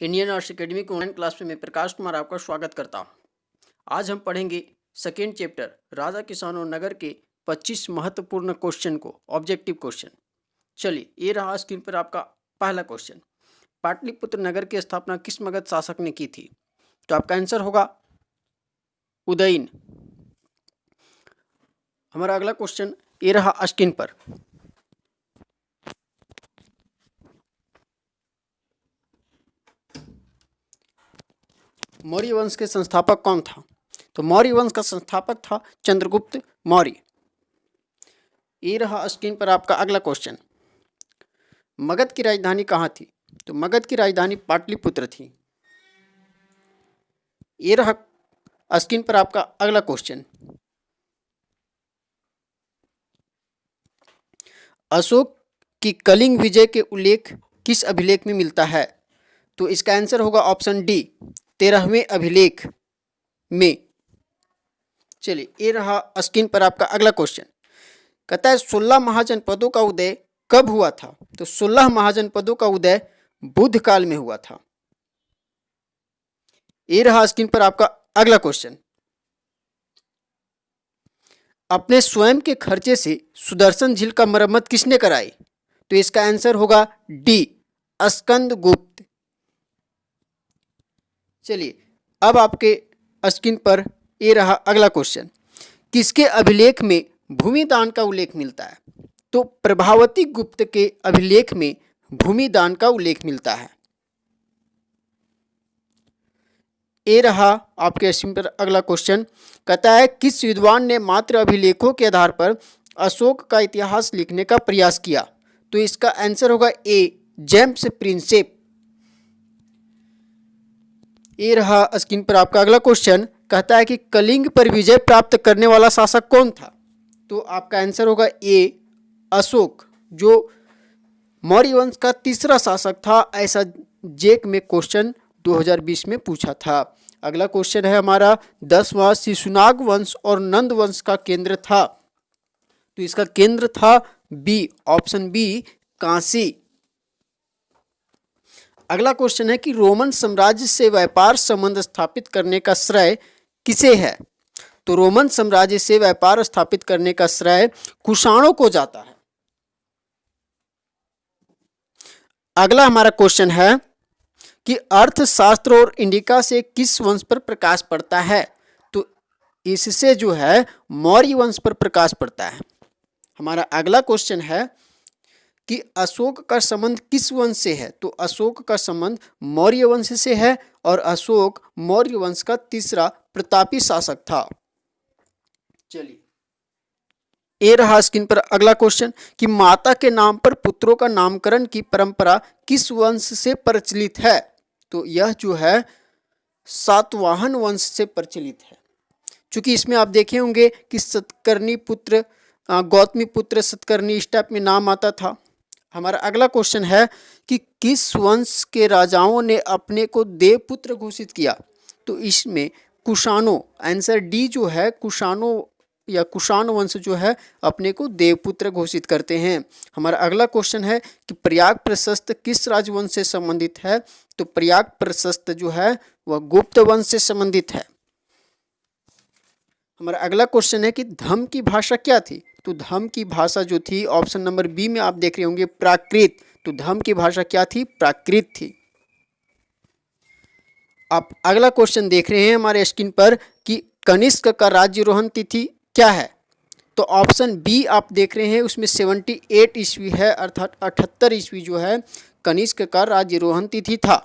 Indian arts academy की online class में मैं प्रकाश कुमार आपका स्वागत करता हूं। आज हम पढ़ेंगे सेकेंड चैप्टर राजा किसान और नगर के 25 महत्वपूर्ण क्वेश्चन को, ऑब्जेक्टिव क्वेश्चन। चलिए, ये रहा स्क्रीन पर आपका पहला क्वेश्चन। पाटलिपुत्र नगर की स्थापना किस मगध शासक ने की थी? तो आपका आंसर होगा उदयन। हमारा अगला क्वेश्चन ये रहा स्क्रीन पर। मौर्य वंश के संस्थापक कौन था? तो मौर्य वंश का संस्थापक था चंद्रगुप्त मौर्य। ये रहा स्क्रीन पर आपका अगला क्वेश्चन। मगध की राजधानी कहाँ थी? तो मगध की राजधानी पाटलिपुत्र थी। ये रहा स्क्रीन पर आपका अगला क्वेश्चन। अशोक की कलिंग विजय के उल्लेख किस अभिलेख में मिलता है? तो इसका आंसर होगा ऑप्शन डी, 13वें अभिलेख में। चलिए, ये रहा स्क्रीन पर आपका अगला क्वेश्चन। कहता है 16 महाजनपदों का उदय कब हुआ था? तो 16 महाजनपदों का उदय बुद्ध काल में हुआ था। ये रहा स्क्रीन पर आपका अगला क्वेश्चन। अपने स्वयं के खर्चे से सुदर्शन झील का मरम्मत किसने कराई? तो इसका आंसर होगा डी, स्कंदगुप्त। चलिए, अब आपके स्क्रीन पर ये रहा अगला क्वेश्चन। किसके अभिलेख में भूमि दान का उल्लेख मिलता है? तो प्रभावती गुप्त के अभिलेख में भूमि दान का उल्लेख मिलता है। ये रहा आपके स्क्रीन पर अगला क्वेश्चन। कहता है किस विद्वान ने मात्र अभिलेखों के आधार पर अशोक का इतिहास लिखने का प्रयास किया? तो इसका आंसर होगा ए, जेम्स प्रिंसेप। ये रहा स्क्रीन पर आपका अगला क्वेश्चन। कहता है कि कलिंग पर विजय प्राप्त करने वाला शासक कौन था? तो आपका आंसर होगा ए, अशोक, जो मौर्य वंश का तीसरा शासक था। ऐसा जेक में क्वेश्चन 2020 में पूछा था। अगला क्वेश्चन है हमारा 10वां। शिशुनाग वंश और नंद वंश का केंद्र था? तो इसका केंद्र था बी, ऑप्शन बी, काशी। अगला क्वेश्चन है कि रोमन साम्राज्य से व्यापार संबंध स्थापित करने का श्रेय किसे है? तो रोमन साम्राज्य से व्यापार स्थापित करने का श्रेय कुषाणों को जाता है। अगला हमारा क्वेश्चन है कि अर्थशास्त्र और इंडिका से किस वंश पर प्रकाश पड़ता है? तो इससे जो है मौर्य वंश पर प्रकाश पड़ता है। हमारा अगला क्वेश्चन है कि अशोक का संबंध किस वंश से है? तो अशोक का संबंध मौर्य वंश से है और अशोक मौर्य वंश का तीसरा प्रतापी शासक था। चलिए, ये रहा स्क्रीन पर अगला क्वेश्चन कि माता के नाम पर पुत्रों का नामकरण की परंपरा किस वंश से प्रचलित है? तो यह जो है सातवाहन वंश से प्रचलित है। चूंकि इसमें आप देखे होंगे कि सतकर्णी पुत्र, गौतमी पुत्र सतकर्णी इस टाइप में नाम आता था। हमारा अगला क्वेश्चन है कि किस वंश के राजाओं ने अपने को देवपुत्र घोषित किया? तो इसमें कुषाणों, आंसर डी जो है, कुषाणों या कुषाण वंश जो है अपने को देवपुत्र घोषित करते हैं। हमारा अगला क्वेश्चन है कि प्रयाग प्रशस्त किस राजवंश से संबंधित है? तो प्रयाग प्रशस्त जो है वह गुप्त वंश से संबंधित है। हमारा अगला क्वेश्चन है कि धम्म की भाषा क्या थी? तो धम्म की भाषा जो थी, ऑप्शन नंबर बी में आप देख रहे होंगे, प्राकृत। तो धम्म की भाषा क्या थी? प्राकृत थी। आप अगला क्वेश्चन देख रहे हैं हमारे स्क्रीन पर कि कनिष्क का राज्यारोहण तिथि क्या है? तो ऑप्शन बी आप देख रहे हैं, उसमें 78 ईस्वी है, अर्थात 78 ईस्वी जो है कनिष्क का राज्यारोहण तिथि था।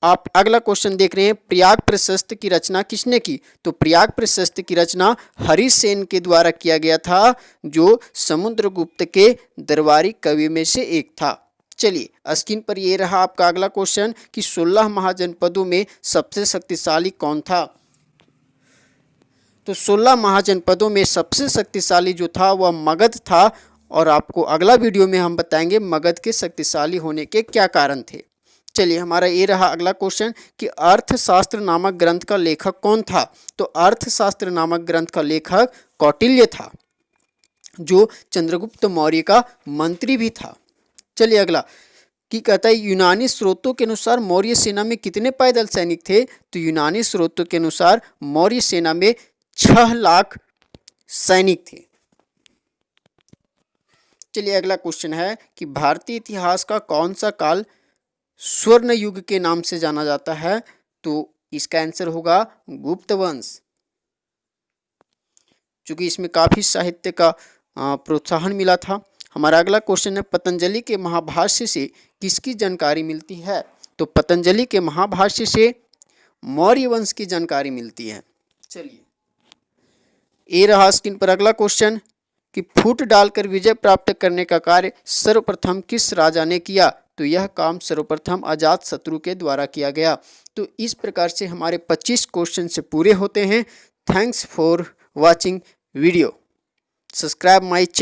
आप अगला क्वेश्चन देख रहे हैं प्रयाग प्रशस्त की रचना किसने की? तो प्रयाग प्रशस्त की रचना हरिसेन के द्वारा किया गया था, जो समुद्रगुप्त के दरबारी कवि में से एक था। चलिए, स्क्रीन पर ये रहा आपका अगला क्वेश्चन कि 16 महाजनपदों में सबसे शक्तिशाली कौन था? तो 16 महाजनपदों में सबसे शक्तिशाली जो था वह मगध था। और आपको अगला वीडियो में हम बताएंगे मगध के शक्तिशाली होने के क्या कारण थे। चलिए, हमारा ये रहा अगला क्वेश्चन कि अर्थशास्त्र नामक ग्रंथ का लेखक कौन था? तो अर्थशास्त्र नामक ग्रंथ का लेखक कौटिल्य था, जो चंद्रगुप्त मौर्य का मंत्री भी था। चलिए अगला, कि कहता है यूनानी स्रोतों के अनुसार मौर्य सेना में कितने पैदल सैनिक थे, तो यूनानी स्रोतों के अनुसार मौर्य सेना में 6 लाख सैनिक थे। चलिए अगला क्वेश्चन है कि भारतीय इतिहास का कौन सा काल स्वर्ण युग के नाम से जाना जाता है, तो इसका आंसर होगा गुप्त वंश। चूंकि इसमें काफी साहित्य का प्रोत्साहन मिला था। हमारा अगला क्वेश्चन है पतंजलि के महाभाष्य से किसकी जानकारी मिलती है, तो पतंजलि के महाभाष्य से मौर्य वंश की जानकारी मिलती है। चलिए ये रहा स्क्रीन पर अगला क्वेश्चन कि फूट डालकर विजय प्राप्त करने का कार्य सर्वप्रथम किस राजा ने किया, तो यह काम सर्वप्रथम अजातशत्रु के द्वारा किया गया। तो इस प्रकार से हमारे 25 क्वेश्चन से पूरे होते हैं। Thanks for watching video. Subscribe my